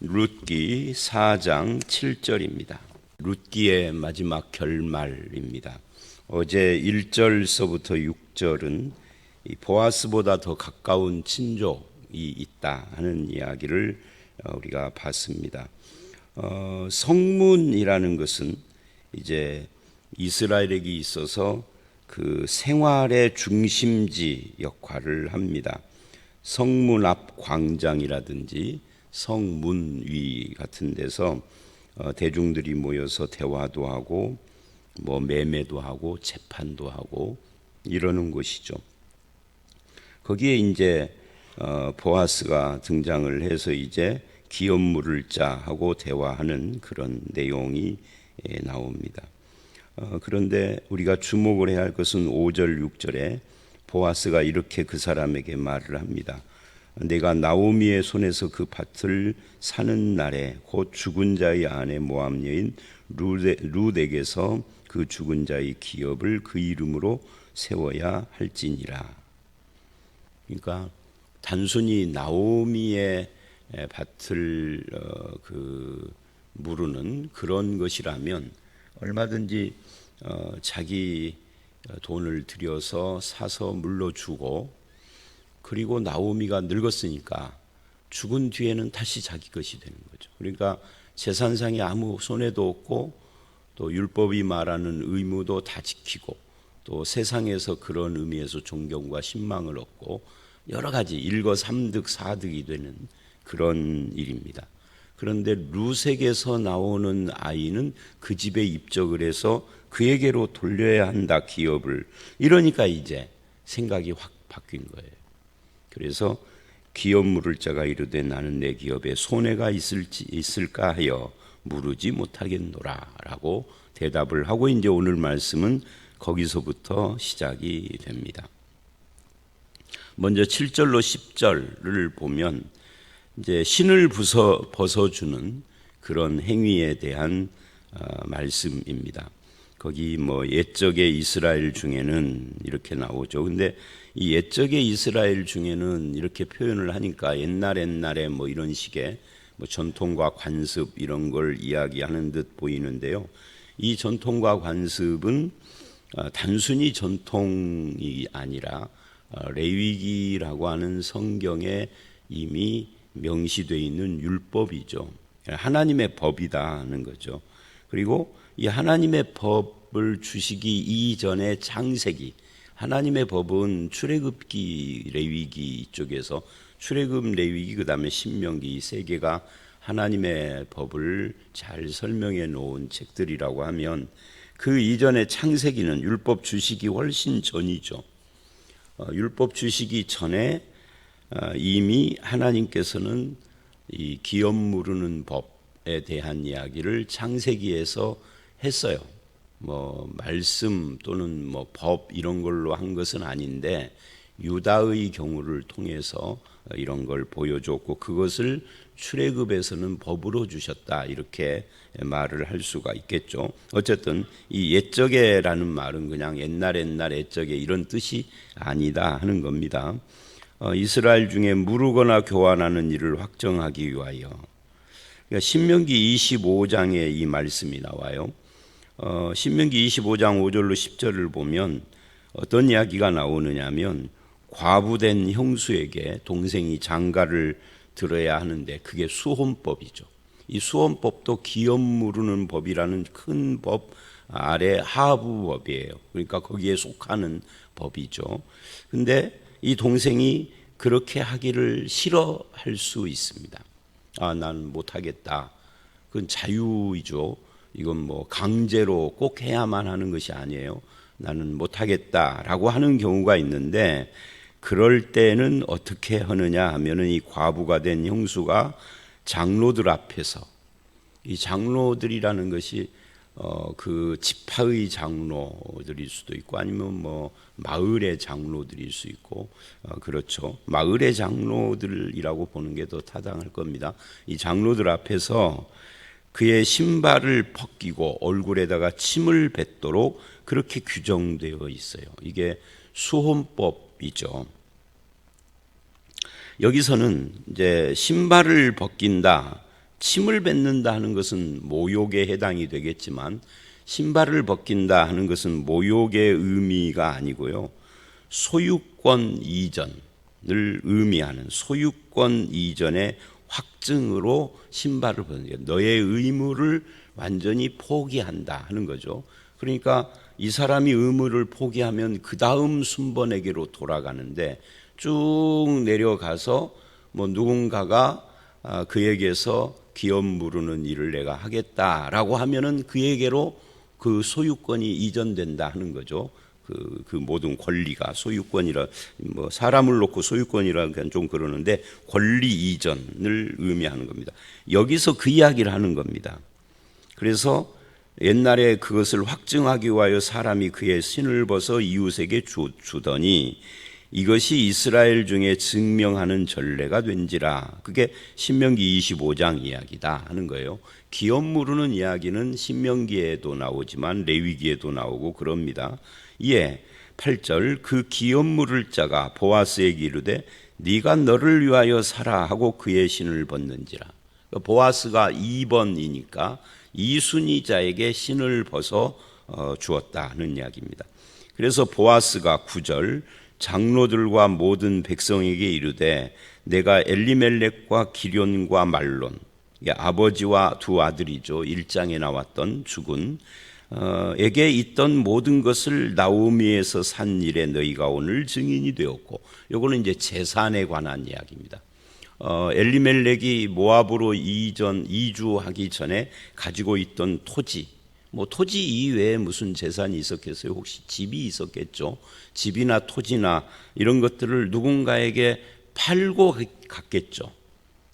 룻기 4장 7절입니다. 룻기의 마지막 결말입니다. 어제 1절서부터 6절은 보아스보다 더 가까운 친족이 있다 하는 이야기를 우리가 봤습니다. 성문이라는 것은 이제 이스라엘에게 있어서 그 생활의 중심지 역할을 합니다. 성문 앞 광장이라든지 성문 위 같은 데서 대중들이 모여서 대화도 하고 매매도 하고 재판도 하고 이러는 곳이죠. 거기에 이제 보아스가 등장을 해서 이제 기업 물을 자 하고 대화하는 그런 내용이 나옵니다. 그런데 우리가 주목을 해야 할 것은 5절 6절에 보아스가 이렇게 그 사람에게 말을 합니다. 내가 나오미의 손에서 그 밭을 사는 날에 곧 죽은 자의 아내 모압 여인 룻에게서 그 죽은 자의 기업을 그 이름으로 세워야 할지니라. 그러니까 단순히 나오미의 밭을 무르는 그런 것이라면 얼마든지 자기 돈을 들여서 사서 물러주고, 그리고 나오미가 늙었으니까 죽은 뒤에는 다시 자기 것이 되는 거죠. 그러니까 재산상에 아무 손해도 없고, 또 율법이 말하는 의무도 다 지키고, 또 세상에서 그런 의미에서 존경과 신망을 얻고, 여러 가지 일거삼득 사득이 되는 그런 일입니다. 그런데 룻에게서 나오는 아이는 그 집에 입적을 해서 그에게로 돌려야 한다, 기업을. 이러니까 이제 생각이 확 바뀐 거예요. 그래서 기업 물을 자가 이르되 나는 내 기업에 손해가 있을까 하여 물으지 못하겠노라 라고 대답을 하고, 이제 오늘 말씀은 거기서부터 시작이 됩니다. 먼저 7절로 10절을 보면 이제 신을 벗어주는 그런 행위에 대한 말씀입니다. 거기 옛적의 이스라엘 중에는 이렇게 나오죠. 근데 이 옛적의 이스라엘 중에는 이렇게 표현을 하니까 옛날에 이런 식의 전통과 관습 이런 걸 이야기하는 듯 보이는데요. 이 전통과 관습은 단순히 전통이 아니라 레위기라고 하는 성경에 이미 명시되어 있는 율법이죠. 하나님의 법이다는 거죠. 그리고 이 하나님의 법을 주시기 이전의 창세기, 하나님의 법은 출애굽기, 레위기 쪽에서 출애굽, 레위기, 그 다음에 신명기, 이 세 개가 하나님의 법을 잘 설명해 놓은 책들이라고 하면, 그 이전의 창세기는 율법 주시기 훨씬 전이죠. 율법 주시기 전에 이미 하나님께서는 이 기업 무르는 법에 대한 이야기를 창세기에서 했어요. 말씀 또는 법 이런 걸로 한 것은 아닌데 유다의 경우를 통해서 이런 걸 보여줬고, 그것을 출애굽에서는 법으로 주셨다, 이렇게 말을 할 수가 있겠죠. 어쨌든 이 옛적에라는 말은 그냥 옛날 옛적에 이런 뜻이 아니다 하는 겁니다. 이스라엘 중에 무르거나 교환하는 일을 확정하기 위하여. 그러니까 신명기 25장에 이 말씀이 나와요. 신명기 25장 5절로 10절을 보면 어떤 이야기가 나오느냐면, 과부된 형수에게 동생이 장가를 들어야 하는데 그게 수혼법이죠. 이 수혼법도 기업 무르는 법이라는 큰 법 아래 하부법이에요. 그러니까 거기에 속하는 법이죠. 근데 이 동생이 그렇게 하기를 싫어할 수 있습니다. 난 못하겠다. 그건 자유이죠. 이건 강제로 꼭 해야만 하는 것이 아니에요. 나는 못하겠다라고 하는 경우가 있는데, 그럴 때는 어떻게 하느냐 하면은 이 과부가 된 형수가 장로들 앞에서, 이 장로들이라는 것이 그 지파의 장로들일 수도 있고, 아니면 마을의 장로들일 수 있고, 그렇죠. 마을의 장로들이라고 보는 게 더 타당할 겁니다. 이 장로들 앞에서 그의 신발을 벗기고 얼굴에다가 침을 뱉도록 그렇게 규정되어 있어요. 이게 수혼법이죠. 여기서는 이제 신발을 벗긴다, 침을 뱉는다 하는 것은 모욕에 해당이 되겠지만 신발을 벗긴다 하는 것은 모욕의 의미가 아니고요. 소유권 이전을 의미하는 소유권 이전의 확증으로 신발을 벗는 게 너의 의무를 완전히 포기한다 하는 거죠. 그러니까 이 사람이 의무를 포기하면 그 다음 순번에게로 돌아가는데 쭉 내려가서 뭐 누군가가 그에게서 기업 무르는 일을 내가 하겠다라고 하면은 그에게로 그 소유권이 이전된다 하는 거죠. 그 모든 권리가 소유권이라 뭐 사람을 놓고 소유권이라 좀 그러는데 권리 이전을 의미하는 겁니다. 여기서 그 이야기를 하는 겁니다. 그래서 옛날에 그것을 확증하기 위하여 사람이 그의 신을 벗어 이웃에게 주더니 이것이 이스라엘 중에 증명하는 전례가 된지라. 그게 신명기 25장 이야기다 하는 거예요. 기업 무르는 이야기는 신명기에도 나오지만 레위기에도 나오고 그럽니다. 이에 8절 그 기업 물을 자가 보아스에게 이르되 네가 너를 위하여 사라 하고 그의 신을 벗는지라. 보아스가 2번이니까 이순이자에게 신을 벗어 주었다는 이야기입니다. 그래서 보아스가 9절 장로들과 모든 백성에게 이르되 내가 엘리멜렉과 기련과 말론 아버지와 두 아들이죠. 1장에 나왔던 죽은 에게 있던 모든 것을 나오미에서 산 일에 너희가 오늘 증인이 되었고, 요거는 이제 재산에 관한 이야기입니다. 엘리멜렉이 모압으로 이주하기 전에 가지고 있던 토지, 뭐 토지 이외에 무슨 재산이 있었겠어요? 혹시 집이 있었겠죠? 집이나 토지나 이런 것들을 누군가에게 팔고 갔겠죠.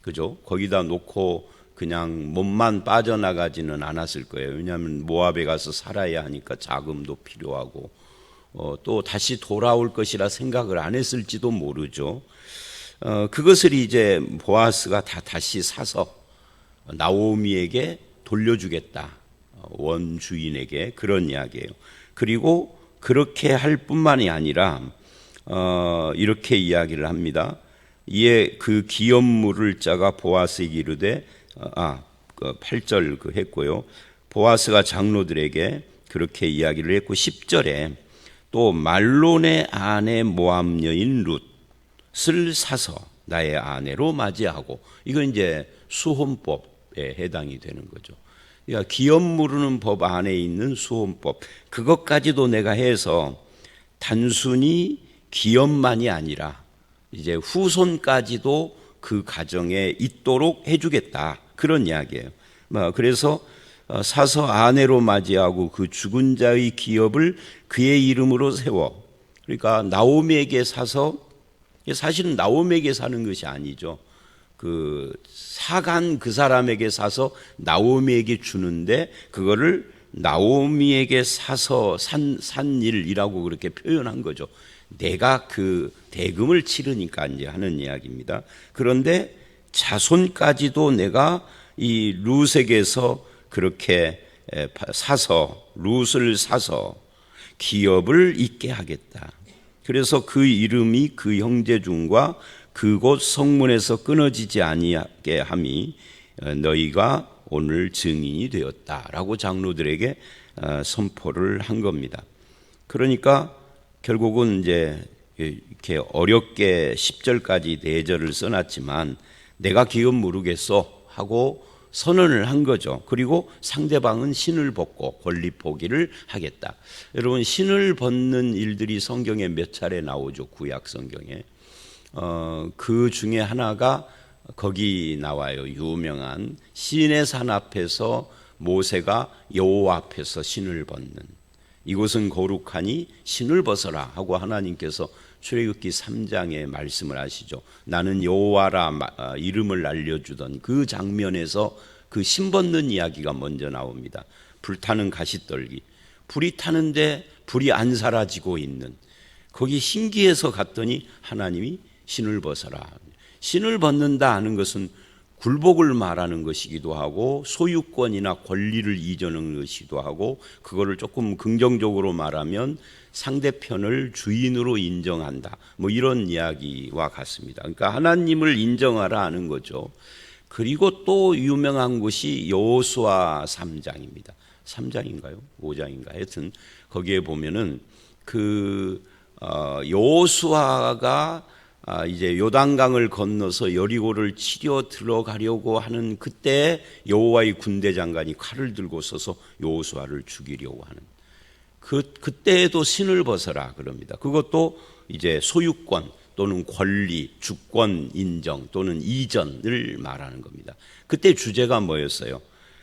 그죠? 거기다 놓고 그냥 몸만 빠져나가지는 않았을 거예요. 왜냐하면 모압에 가서 살아야 하니까 자금도 필요하고 또 다시 돌아올 것이라 생각을 안 했을지도 모르죠. 그것을 이제 보아스가 다시 사서 나오미에게 돌려주겠다. 원주인에게 그런 이야기예요. 그리고 그렇게 할 뿐만이 아니라 이렇게 이야기를 합니다. 이에 그 기업 물을 자가 보아스에게 이르되 8절 했고요. 보아스가 장로들에게 그렇게 이야기를 했고 10절에 또 말론의 아내 모압 여인 룻을 사서 나의 아내로 맞이하고, 이건 이제 수혼법에 해당이 되는 거죠. 그러니까 기업 무르는 법 안에 있는 수혼법, 그것까지도 내가 해서 단순히 기업만이 아니라 이제 후손까지도 그 가정에 있도록 해주겠다, 그런 이야기예요. 그래서 사서 아내로 맞이하고 그 죽은 자의 기업을 그의 이름으로 세워, 그러니까 나오미에게 사서, 사실은 나오미에게 사는 것이 아니죠. 그 사간 그 사람에게 사서 나오미에게 주는데 그거를 나오미에게 사서 산 일이라고 그렇게 표현한 거죠. 내가 그 대금을 치르니까 이제 하는 이야기입니다. 그런데 자손까지도 내가 이 룻에게서 그렇게 사서, 룻을 사서 기업을 있게 하겠다. 그래서 그 이름이 그 형제 중과 그곳 성문에서 끊어지지 아니하게 함이 너희가 오늘 증인이 되었다라고 장로들에게 선포를 한 겁니다. 그러니까 결국은 이제 이렇게 어렵게 10절까지 내절을 써놨지만 내가 기업 모르겠어 하고 선언을 한 거죠. 그리고 상대방은 신을 벗고 권리 포기를 하겠다. 여러분, 신을 벗는 일들이 성경에 몇 차례 나오죠. 구약 성경에. 그 중에 하나가 거기 나와요. 유명한 시내산 앞에서 모세가 여호와 앞에서 신을 벗는, 이곳은 거룩하니 신을 벗어라 하고 하나님께서 출애굽기 3장에 말씀을 하시죠. 나는 여호와라 이름을 알려주던 그 장면에서 그 신 벗는 이야기가 먼저 나옵니다. 불타는 가시떨기, 불이 타는데 불이 안 사라지고 있는, 거기 신기해서 갔더니 하나님이 신을 벗어라. 신을 벗는다 하는 것은 굴복을 말하는 것이기도 하고 소유권이나 권리를 이전하는 것이기도 하고, 그거를 조금 긍정적으로 말하면 상대편을 주인으로 인정한다, 뭐 이런 이야기와 같습니다. 그러니까 하나님을 인정하라 하는 거죠. 그리고 또 유명한 곳이 여호수아 3장입니다. 3장인가요? 5장인가? 하여튼 거기에 보면은 여호수아가 이제 요단강을 건너서 여리고를 치려 들어가려고 하는 그때 여호와의 군대 장관이 칼을 들고 서서 여호수아를 죽이려고 하는 그때에도 신을 벗어라 그럽니다. 그것도 이제 소유권 또는 권리, 주권 인정 또는 이전을 말하는 겁니다. 그때 주제가 뭐였어요?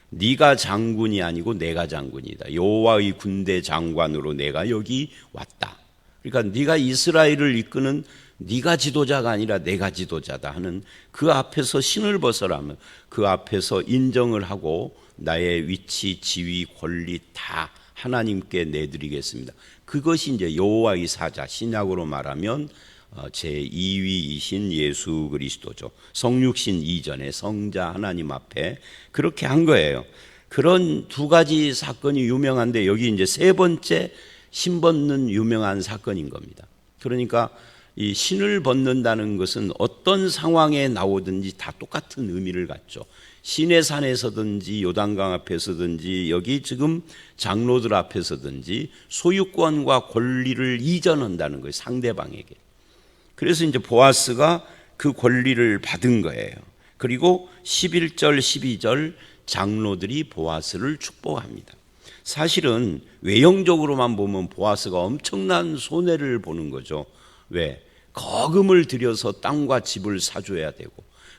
네가 장군이 아니고 내가 장군이다. 여호와의 군대 장관으로 내가 여기 왔다. 그러니까 네가 이스라엘을 이끄는 네가 지도자가 아니라 내가 지도자다 하는 그 앞에서 신을 벗어라면 그 앞에서 인정을 하고 나의 위치, 지위, 권리 다 하나님께 내드리겠습니다. 그것이 이제 여호와의 사자, 신약으로 말하면 제2위이신 예수 그리스도죠. 성육신 이전에 성자 하나님 앞에 그렇게 한 거예요. 그런 두 가지 사건이 유명한데 여기 이제 세 번째 신 벗는 유명한 사건인 겁니다. 그러니까 이 신을 벗는다는 것은 어떤 상황에 나오든지 다 똑같은 의미를 갖죠. 시내산에서든지 요단강 앞에서든지 여기 지금 장로들 앞에서든지 소유권과 권리를 이전한다는 거예요. 상대방에게. 그래서 이제 보아스가 그 권리를 받은 거예요. 그리고 11절 12절 장로들이 보아스를 축복합니다. 사실은 외형적으로만 보면 보아스가 엄청난 손해를 보는 거죠. 왜? 거금을 들여서 땅과 집을 사줘야 되고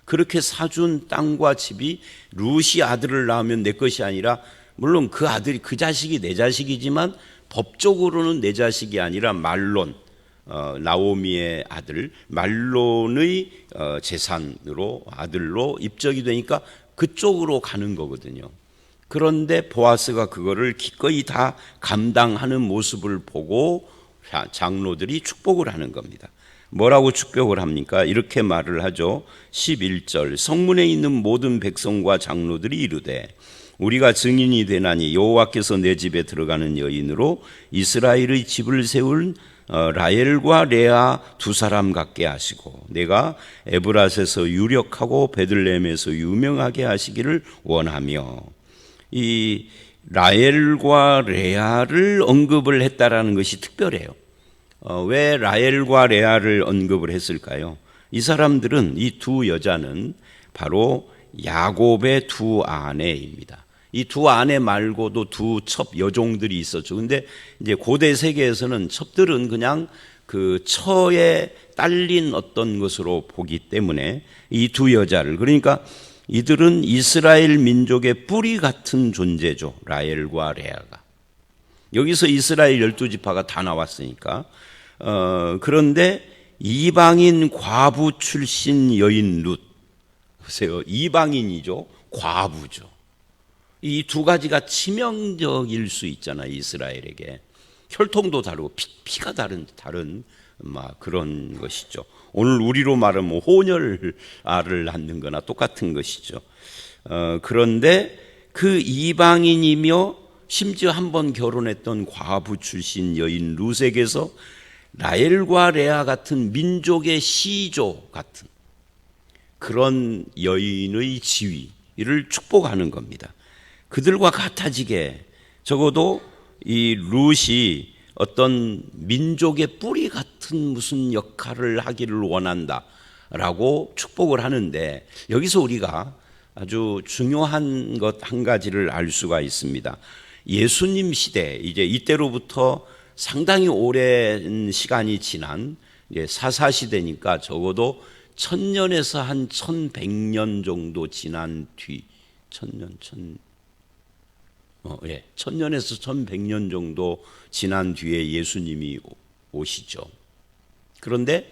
그렇게 사준 땅과 집이 룻이 아들을 낳으면 내 것이 아니라 물론 그 아들이 그 자식이 내 자식이지만 법적으로는 내 자식이 아니라 말론 나오미의 아들 말론의 재산으로 아들로 입적이 되니까 그쪽으로 가는 거거든요. 그런데 보아스가 그거를 기꺼이 다 감당하는 모습을 보고 장로들이 축복을 하는 겁니다. 뭐라고 축복을 합니까? 이렇게 말을 하죠. 11절 성문에 있는 모든 백성과 장로들이 이르되 우리가 증인이 되나니 여호와께서 내 집에 들어가는 여인으로 이스라엘의 집을 세운 라헬과 레아 두 사람 같게 하시고 내가 에브라스에서 유력하고 베들레헴에서 유명하게 하시기를 원하며 이 라헬과 레아를 언급을 했다라는 것이 특별해요. 왜 라헬과 레아를 언급을 했을까요? 이 사람들은 이 두 여자는 바로 야곱의 두 아내입니다. 이 두 아내 말고도 두 첩 여종들이 있었죠. 근데 이제 고대 세계에서는 첩들은 그냥 그 처에 딸린 어떤 것으로 보기 때문에 이 두 여자를 그러니까 이들은 이스라엘 민족의 뿌리 같은 존재죠. 라헬과 레아가. 여기서 이스라엘 12지파가 다 나왔으니까 그런데 이방인 과부 출신 여인 룻 보세요. 이방인이죠. 과부죠. 이 두 가지가 치명적일 수 있잖아요. 이스라엘에게. 혈통도 다르고 피가 다른 그런 것이죠. 오늘 우리로 말하면 혼혈아를 낳는 거나 똑같은 것이죠. 그런데 그 이방인이며 심지어 한 번 결혼했던 과부 출신 여인 룻에게서 라헬과 레아 같은 민족의 시조 같은 그런 여인의 지위를 축복하는 겁니다. 그들과 같아지게 적어도 이 룻이 어떤 민족의 뿌리 같은 무슨 역할을 하기를 원한다라고 축복을 하는데 여기서 우리가 아주 중요한 것 한 가지를 알 수가 있습니다. 예수님 시대 이제 이때로부터 상당히 오랜 시간이 지난 사사시대니까 적어도 1000년에서 한 1100년 정도 지난 뒤 1000년에서 1100년 정도 지난 뒤에 예수님이 오시죠. 그런데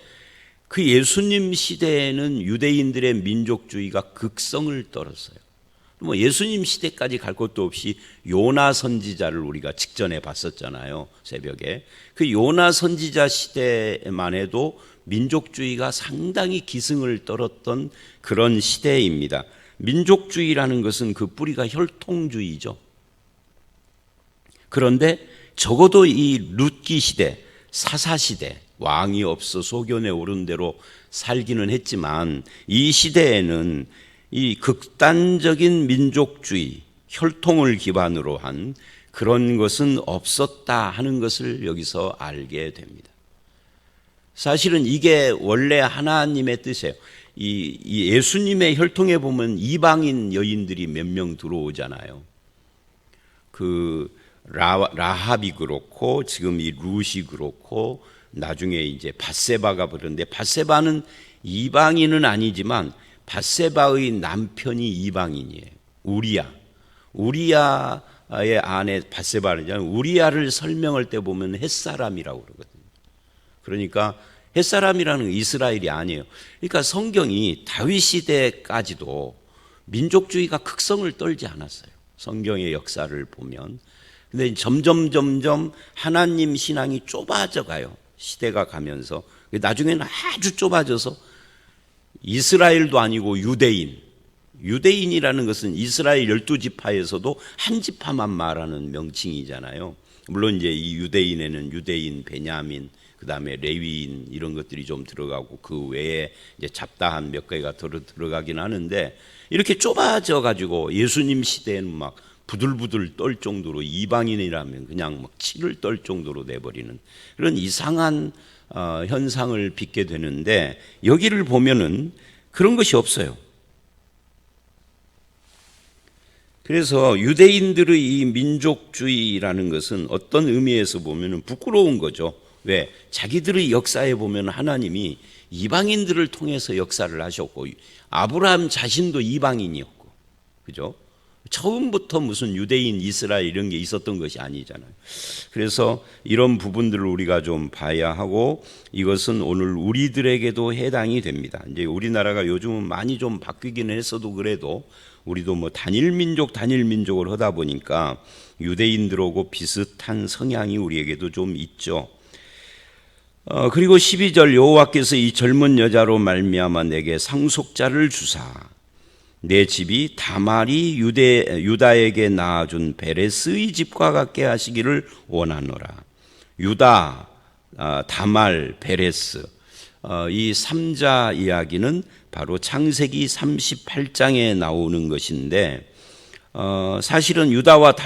그 예수님 시대에는 유대인들의 민족주의가 극성을 떨었어요. 뭐 예수님 시대까지 갈 것도 없이 요나 선지자를 우리가 직전에 봤었잖아요. 새벽에. 그 요나 선지자 시대만 해도 민족주의가 상당히 기승을 떨었던 그런 시대입니다. 민족주의라는 것은 그 뿌리가 혈통주의죠. 그런데 적어도 이 룻기 시대, 사사시대, 왕이 없어 소견에 오른 대로 살기는 했지만 이 시대에는 이 극단적인 민족주의, 혈통을 기반으로 한 그런 것은 없었다 하는 것을 여기서 알게 됩니다. 사실은 이게 원래 하나님의 뜻이에요. 이 예수님의 혈통에 보면 이방인 여인들이 몇 명 들어오잖아요. 그 라합이 그렇고 지금 이 룻이 그렇고 나중에 이제 밧세바가 그런데 밧세바는 이방인은 아니지만 밧세바의 남편이 이방인이에요. 우리야의 아내 밧세바는 우리야를 설명할 때 보면 햇사람이라고 그러거든요. 그러니까 햇사람이라는 건 이스라엘이 아니에요. 그러니까 성경이 다윗 시대까지도 민족주의가 극성을 떨지 않았어요. 성경의 역사를 보면. 근데 점점 하나님 신앙이 좁아져 가요. 시대가 가면서. 나중에는 아주 좁아져서 이스라엘도 아니고 유대인이라는 것은 이스라엘 12지파에서도 한 지파만 말하는 명칭이잖아요. 물론 이제 이 유대인에는 유대인, 베냐민, 그 다음에 레위인 이런 것들이 좀 들어가고 그 외에 이제 잡다한 몇 개가 들어가긴 하는데 이렇게 좁아져 가지고 예수님 시대에는 막 부들부들 떨 정도로 이방인이라면 그냥 막 치를 떨 정도로 내버리는 그런 이상한 현상을 빚게 되는데 여기를 보면은 그런 것이 없어요. 그래서 유대인들의 이 민족주의라는 것은 어떤 의미에서 보면은 부끄러운 거죠. 왜? 자기들의 역사에 보면 하나님이 이방인들을 통해서 역사를 하셨고 아브라함 자신도 이방인이었고, 그죠? 처음부터 무슨 유대인, 이스라엘 이런 게 있었던 것이 아니잖아요. 그래서 이런 부분들을 우리가 좀 봐야 하고 이것은 오늘 우리들에게도 해당이 됩니다. 이제 우리나라가 요즘은 많이 좀 바뀌기는 했어도 그래도 우리도 뭐 단일 민족을 하다 보니까 유대인들하고 비슷한 성향이 우리에게도 좀 있죠. 그리고 12절 여호와께서 이 젊은 여자로 말미암아 내게 상속자를 주사 내 집이 다말이 유다에게 낳아준 베레스의 집과 같게 하시기를 원하노라. 유다, 다말, 베레스 이 3자 이야기는 바로 창세기 38장에 나오는 것인데 사실은 유다와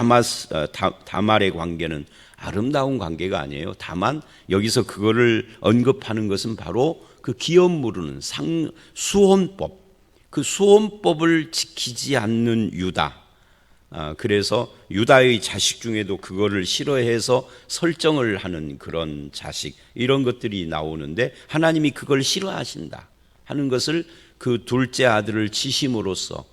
다말의 관계는 아름다운 관계가 아니에요. 다만 여기서 그거를 언급하는 것은 바로 그 기업 무르는 수혼법, 그 수혼법을 지키지 않는 유다. 그래서 유다의 자식 중에도 그거를 싫어해서 설정을 하는 그런 자식 이런 것들이 나오는데 하나님이 그걸 싫어하신다 하는 것을 그 둘째 아들을 치심으로써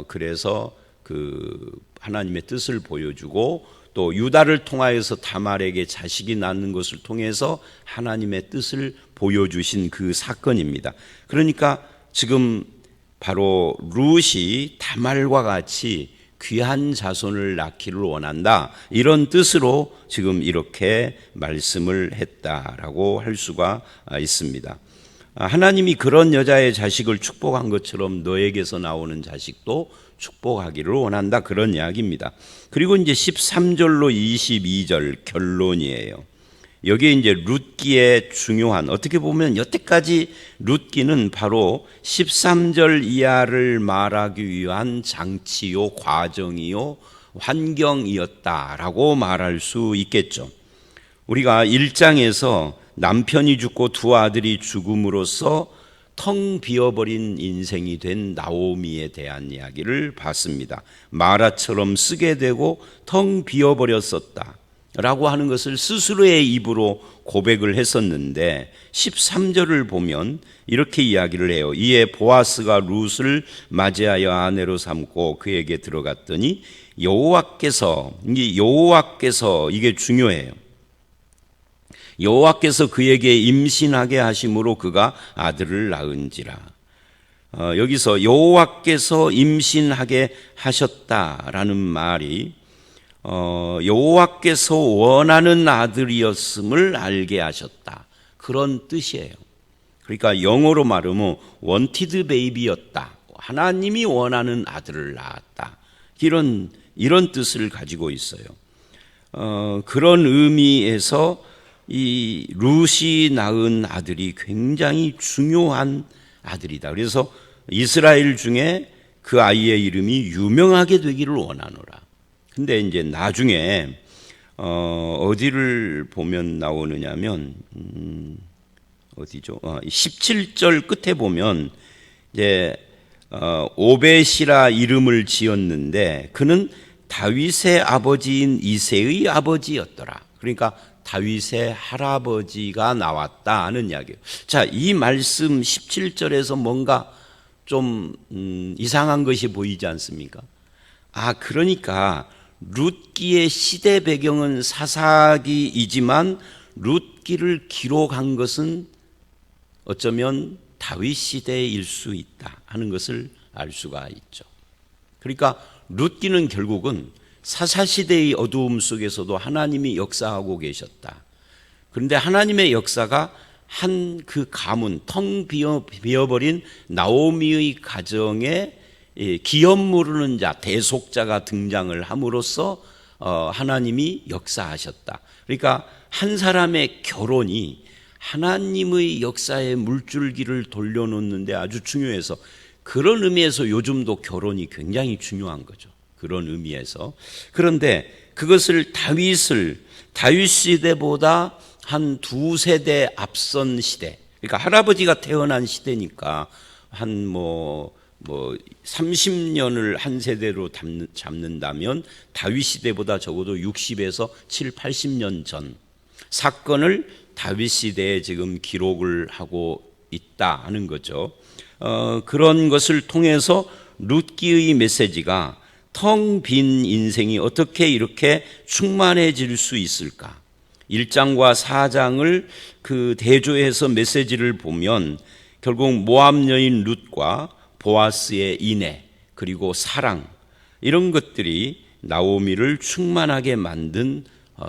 그래서 그 하나님의 뜻을 보여주고 또 유다를 통하여서 다말에게 자식이 낳는 것을 통해서 하나님의 뜻을 보여주신 그 사건입니다. 그러니까 지금 바로 룻이 다말과 같이 귀한 자손을 낳기를 원한다 이런 뜻으로 지금 이렇게 말씀을 했다라고 할 수가 있습니다. 하나님이 그런 여자의 자식을 축복한 것처럼 너에게서 나오는 자식도 축복하기를 원한다 그런 이야기입니다. 그리고 이제 13절로 22절 결론이에요. 여기에 이제 룻기의 중요한 어떻게 보면 여태까지 룻기는 바로 13절 이하를 말하기 위한 장치요 과정이요 환경이었다라고 말할 수 있겠죠. 우리가 1장에서 남편이 죽고 두 아들이 죽음으로써 텅 비어버린 인생이 된 나오미에 대한 이야기를 봤습니다. 마라처럼 쓰게 되고 텅 비어버렸었다 라고 하는 것을 스스로의 입으로 고백을 했었는데 13절을 보면 이렇게 이야기를 해요. 이에 보아스가 룻을 맞이하여 아내로 삼고 그에게 들어갔더니 여호와께서 이게 중요해요. 여호와께서 그에게 임신하게 하심으로 그가 아들을 낳은지라. 여기서 여호와께서 임신하게 하셨다라는 말이 여호와께서 원하는 아들이었음을 알게 하셨다 그런 뜻이에요. 그러니까 영어로 말하면 wanted baby였다. 하나님이 원하는 아들을 낳았다. 이런 뜻을 가지고 있어요. 그런 의미에서 이 룻이 낳은 아들이 굉장히 중요한 아들이다. 그래서 이스라엘 중에 그 아이의 이름이 유명하게 되기를 원하노라. 근데 이제 나중에 어디를 보면 나오느냐면 어디죠? 17절 끝에 보면 이제 오벳이라 이름을 지었는데 그는 다윗의 아버지인 이새의 아버지였더라. 그러니까 다윗의 할아버지가 나왔다 하는 이야기예요. 자, 이 말씀 17절에서 뭔가 좀 이상한 것이 보이지 않습니까? 그러니까 룻기의 시대 배경은 사사기이지만 룻기를 기록한 것은 어쩌면 다윗 시대일 수 있다 하는 것을 알 수가 있죠. 그러니까 룻기는 결국은 사사시대의 어두움 속에서도 하나님이 역사하고 계셨다. 그런데 하나님의 역사가 한 그 가문, 텅 비어버린 나오미의 가정에 기업 모르는 자, 대속자가 등장을 함으로써 하나님이 역사하셨다. 그러니까 한 사람의 결혼이 하나님의 역사의 물줄기를 돌려놓는데 아주 중요해서, 그런 의미에서 요즘도 결혼이 굉장히 중요한 거죠. 그런 의미에서. 그런데 그것을 다윗 시대보다 한 두세대 앞선 시대, 그러니까 할아버지가 태어난 시대니까 한 30년을 한 세대로 잡는다면 다윗 시대보다 적어도 60에서 7, 80년 전 사건을 다윗 시대에 지금 기록을 하고 있다 하는 거죠. 그런 것을 통해서 룻기의 메시지가 텅 빈 인생이 어떻게 이렇게 충만해질 수 있을까? 1장과 4장을 그 대조해서 메시지를 보면 결국 모압 여인 룻과 보아스의 인애, 그리고 사랑, 이런 것들이 나오미를 충만하게 만든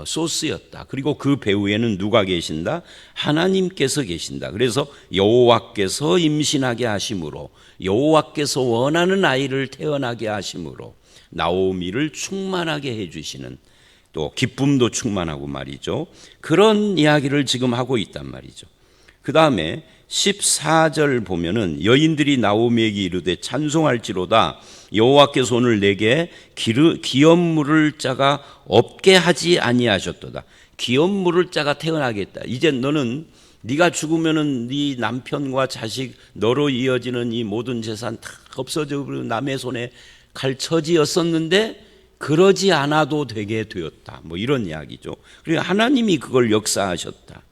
소스였다. 그리고 그 배후에는 누가 계신다? 하나님께서 계신다. 그래서 여호와께서 임신하게 하심으로, 여호와께서 원하는 아이를 태어나게 하심으로 나오미를 충만하게 해주시는, 또 기쁨도 충만하고 말이죠. 그런 이야기를 지금 하고 있단 말이죠. 그 다음에 14절 보면은 여인들이 나오미에게 이르되 찬송할지로다 여호와께서 오늘 내게 기업 물을 자가 없게 하지 아니하셨도다. 기업 물을 자가 태어나겠다. 이제 너는 네가 죽으면은 네 남편과 자식, 너로 이어지는 이 모든 재산 다 없어져 버리고 남의 손에 갈 처지였었는데 그러지 않아도 되게 되었다. 이런 이야기죠. 그리고 하나님이 그걸 역사하셨다.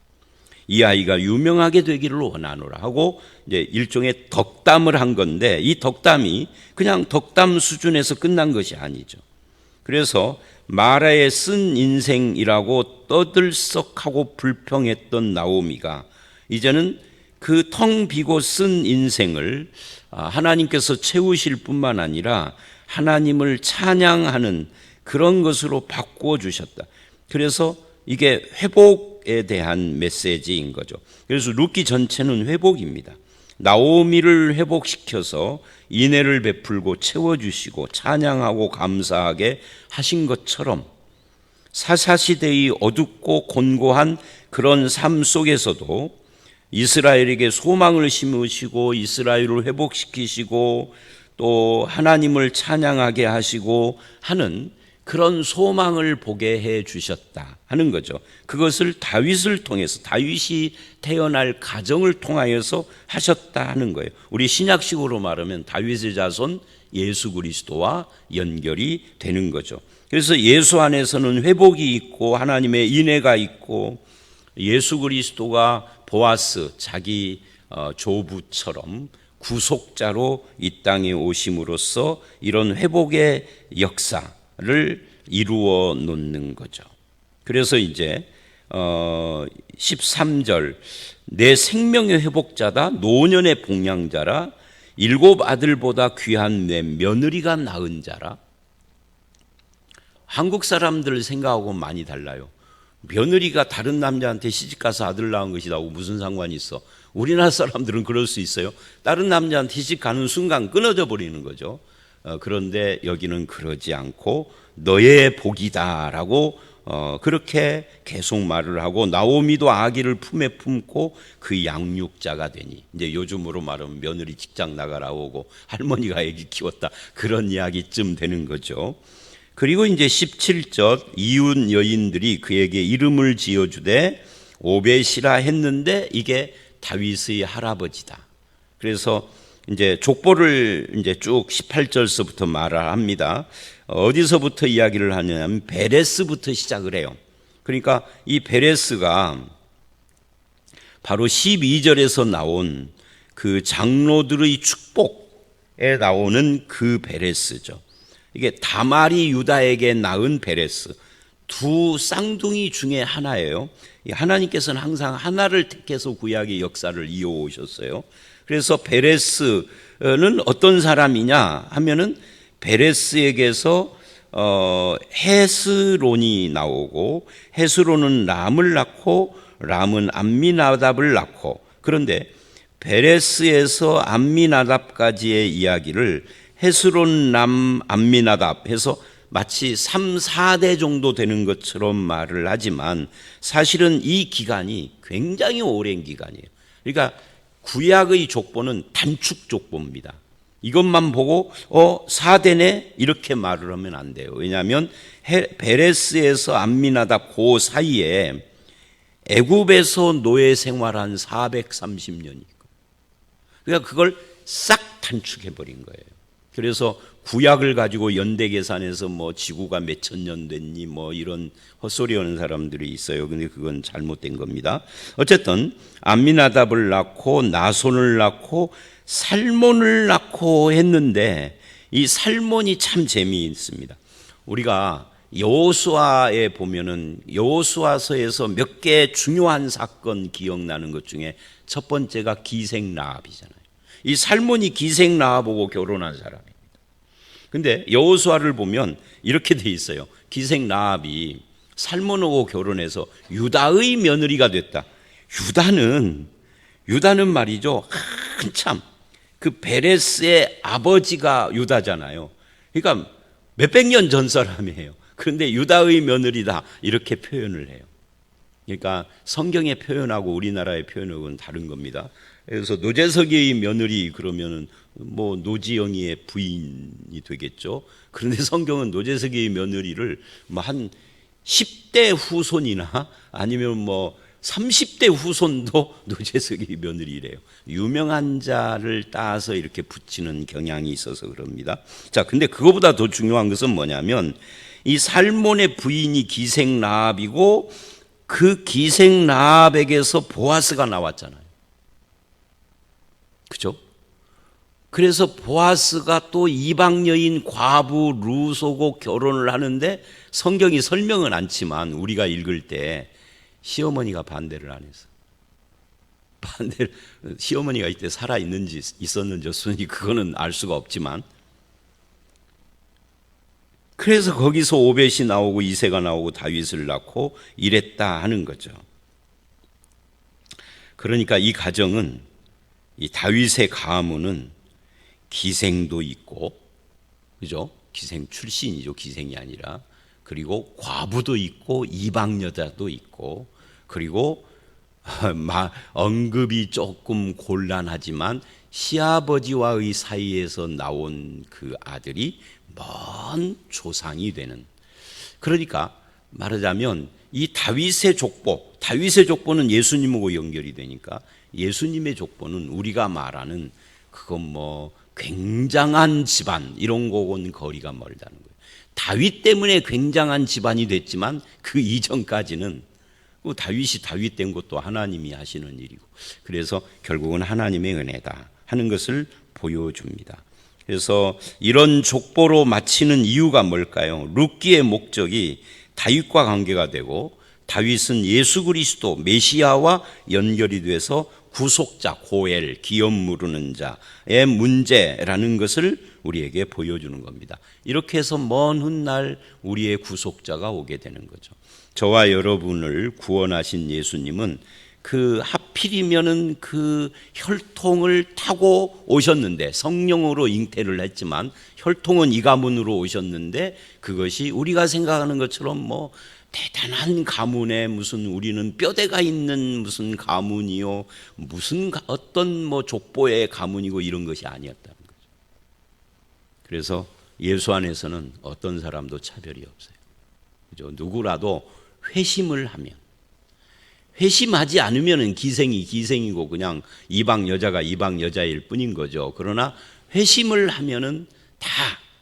이 아이가 유명하게 되기를 원하노라 하고 이제 일종의 덕담을 한 건데, 이 덕담이 그냥 덕담 수준에서 끝난 것이 아니죠. 그래서 마라의 쓴 인생이라고 떠들썩하고 불평했던 나오미가 이제는 그 텅 비고 쓴 인생을 하나님께서 채우실 뿐만 아니라 하나님을 찬양하는 그런 것으로 바꾸어 주셨다. 그래서 이게 회복에 대한 메시지인 거죠. 그래서 룻기 전체는 회복입니다. 나오미를 회복시켜서 인애를 베풀고 채워주시고 찬양하고 감사하게 하신 것처럼 사사시대의 어둡고 곤고한 그런 삶 속에서도 이스라엘에게 소망을 심으시고 이스라엘을 회복시키시고 또 하나님을 찬양하게 하시고 하는 그런 소망을 보게 해 주셨다 하는 거죠. 그것을 다윗을 통해서, 다윗이 태어날 가정을 통하여서 하셨다 하는 거예요. 우리 신약식으로 말하면 다윗의 자손 예수 그리스도와 연결이 되는 거죠. 그래서 예수 안에서는 회복이 있고 하나님의 인애가 있고 예수 그리스도가 보아스, 자기 조부처럼 구속자로 이 땅에 오심으로써 이런 회복의 역사를 이루어 놓는 거죠. 그래서 이제 13절 내 생명의 회복자다, 노년의 복량자라, 7 아들보다 귀한 내 며느리가 낳은 자라. 한국 사람들 생각하고 많이 달라요. 며느리가 다른 남자한테 시집가서 아들 낳은 것이라고 무슨 상관이 있어? 우리나라 사람들은 그럴 수 있어요. 다른 남자한테 시집가는 순간 끊어져 버리는 거죠. 그런데 여기는 그러지 않고 너의 복이다라고 그렇게 계속 말을 하고 나오미도 아기를 품에 품고 그 양육자가 되니, 이제 요즘으로 말하면 며느리 직장 나가라고 오고 할머니가 아기 키웠다, 그런 이야기쯤 되는 거죠. 그리고 이제 17절, 이웃 여인들이 그에게 이름을 지어주되 오벳이라 했는데 이게 다윗의 할아버지다. 그래서 이제 족보를 이제 쭉 18절서부터 말을 합니다. 어디서부터 이야기를 하냐면 베레스부터 시작을 해요. 그러니까 이 베레스가 바로 12절에서 나온 그 장로들의 축복에 나오는 그 베레스죠. 이게 다말이 유다에게 낳은 베레스, 두 쌍둥이 중에 하나예요. 하나님께서는 항상 하나를 택해서 구약의 역사를 이어오셨어요. 그래서 베레스는 어떤 사람이냐 하면은 베레스에게서 헤스론이 나오고, 헤스론은 람을 낳고 람은 암미나답을 낳고, 그런데 베레스에서 암미나답까지의 이야기를 헤스론 람 암미나답 해서 마치 3, 4대 정도 되는 것처럼 말을 하지만 사실은 이 기간이 굉장히 오랜 기간이에요. 그러니까 구약의 족보는 단축 족보입니다. 이것만 보고 4대네 이렇게 말을 하면 안 돼요. 왜냐하면 베레스에서 암미나답 그 사이에 애굽에서 노예 생활한 430년이 있고, 그러니까 그걸 싹 단축해 버린 거예요. 그래서 구약을 가지고 연대 계산해서 뭐 지구가 몇천 년 됐니 뭐 이런 헛소리 하는 사람들이 있어요. 근데 그건 잘못된 겁니다. 어쨌든 암미나답을 낳고 나손을 낳고 살몬을 낳고 했는데, 이 살몬이 참 재미있습니다. 우리가 여호수아에 보면은 여호수아서에서 몇 개 중요한 사건 기억나는 것 중에 첫 번째가 기생라합이잖아요. 이 살몬이 기생라합하고 결혼한 사람입니다. 근데 여호수아를 보면 이렇게 돼 있어요. 기생라합이 살몬하고 결혼해서 유다의 며느리가 됐다. 유다는 말이죠, 한참 그 베레스의 아버지가 유다잖아요. 그러니까 몇백 년 전 사람이에요. 그런데 유다의 며느리다 이렇게 표현을 해요. 그러니까 성경의 표현하고 우리나라의 표현하고는 다른 겁니다. 그래서 노재석이의 며느리 그러면은 뭐 노지영이의 부인이 되겠죠. 그런데 성경은 노재석이의 며느리를 뭐 한 10대 후손이나 아니면 뭐 30대 후손도 노재석의 며느리래요. 유명한 자를 따서 이렇게 붙이는 경향이 있어서 그럽니다. 자, 근데 그거보다 더 중요한 것은 뭐냐면 이 살몬의 부인이 기생라합이고 그 기생라합에게서 보아스가 나왔잖아요. 그죠? 그래서 보아스가 또 이방 여인 과부 루소고 결혼을 하는데 성경이 설명은 않지만 우리가 읽을 때 시어머니가 반대를 안 했어. 시어머니가 이때 살아 있는지 있었는지 없었는지 그거는 알 수가 없지만, 그래서 거기서 오벳이 나오고 이새가 나오고 다윗을 낳고 이랬다 하는 거죠. 그러니까 이 가정은, 이 다윗의 가문은 기생도 있고, 그죠? 기생 출신이죠. 기생이 아니라. 그리고 과부도 있고 이방 여자도 있고, 그리고 언급이 조금 곤란하지만 시아버지와의 사이에서 나온 그 아들이 먼 조상이 되는. 그러니까 말하자면 이 다윗의 족보는 예수님하고 연결이 되니까 예수님의 족보는 우리가 말하는 그건 뭐 굉장한 집안 이런 거고는 거리가 멀다는 거예요. 다윗 때문에 굉장한 집안이 됐지만 그 이전까지는 다윗이 다윗 된 것도 하나님이 하시는 일이고, 그래서 결국은 하나님의 은혜다 하는 것을 보여줍니다. 그래서 이런 족보로 마치는 이유가 뭘까요? 룻기의 목적이 다윗과 관계가 되고, 다윗은 예수 그리스도 메시아와 연결이 돼서 구속자, 고엘, 기업 무르는 자의 문제라는 것을 우리에게 보여주는 겁니다. 이렇게 해서 먼 훗날 우리의 구속자가 오게 되는 거죠. 저와 여러분을 구원하신 예수님은 그 하필이면은 그 혈통을 타고 오셨는데, 성령으로 잉태를 했지만 혈통은 이 가문으로 오셨는데, 그것이 우리가 생각하는 것처럼 뭐 대단한 가문에 무슨 우리는 뼈대가 있는 무슨 가문이요, 무슨 어떤 뭐 족보의 가문이고 이런 것이 아니었다는 거죠. 그래서 예수 안에서는 어떤 사람도 차별이 없어요. 그죠? 누구라도 회심을 하면, 회심하지 않으면은 기생이고 그냥 이방 여자가 이방 여자일 뿐인 거죠. 그러나 회심을 하면은 다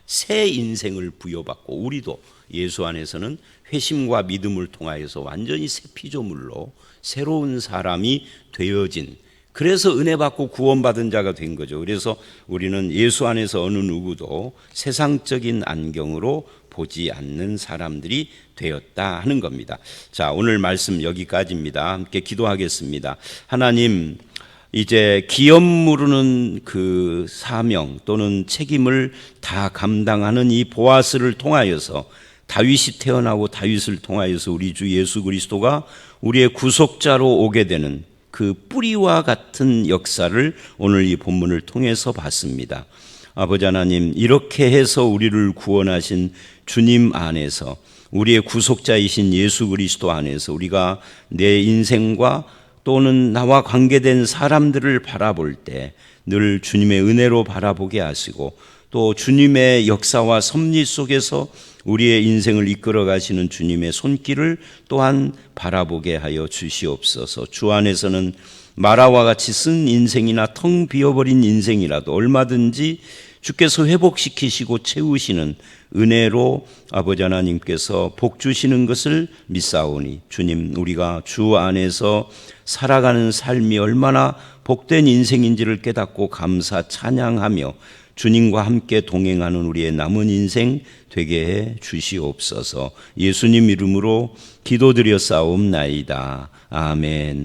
새 인생을 부여받고, 우리도 예수 안에서는 회심과 믿음을 통하여서 완전히 새 피조물로 새로운 사람이 되어진, 그래서 은혜 받고 구원받은 자가 된 거죠. 그래서 우리는 예수 안에서 어느 누구도 세상적인 안경으로 보지 않는 사람들이 되었다 하는 겁니다. 자, 오늘 말씀 여기까지입니다. 함께 기도하겠습니다. 하나님, 이제 기업 무르는 그 사명 또는 책임을 다 감당하는 이 보아스를 통하여서, 다윗이 태어나고 다윗을 통하여서 우리 주 예수 그리스도가 우리의 구속자로 오게 되는 그 뿌리와 같은 역사를 오늘 이 본문을 통해서 봤습니다. 아버지 하나님, 이렇게 해서 우리를 구원하신 주님 안에서, 우리의 구속자이신 예수 그리스도 안에서 우리가 내 인생과 또는 나와 관계된 사람들을 바라볼 때 늘 주님의 은혜로 바라보게 하시고, 또 주님의 역사와 섭리 속에서 우리의 인생을 이끌어 가시는 주님의 손길을 또한 바라보게 하여 주시옵소서. 주 안에서는 마라와 같이 쓴 인생이나 텅 비어버린 인생이라도 얼마든지 주께서 회복시키시고 채우시는 은혜로 아버지 하나님께서 복 주시는 것을 믿사오니, 주님, 우리가 주 안에서 살아가는 삶이 얼마나 복된 인생인지를 깨닫고 감사 찬양하며 주님과 함께 동행하는 우리의 남은 인생 되게 해 주시옵소서. 예수님 이름으로 기도드려 싸움나이다. 아멘.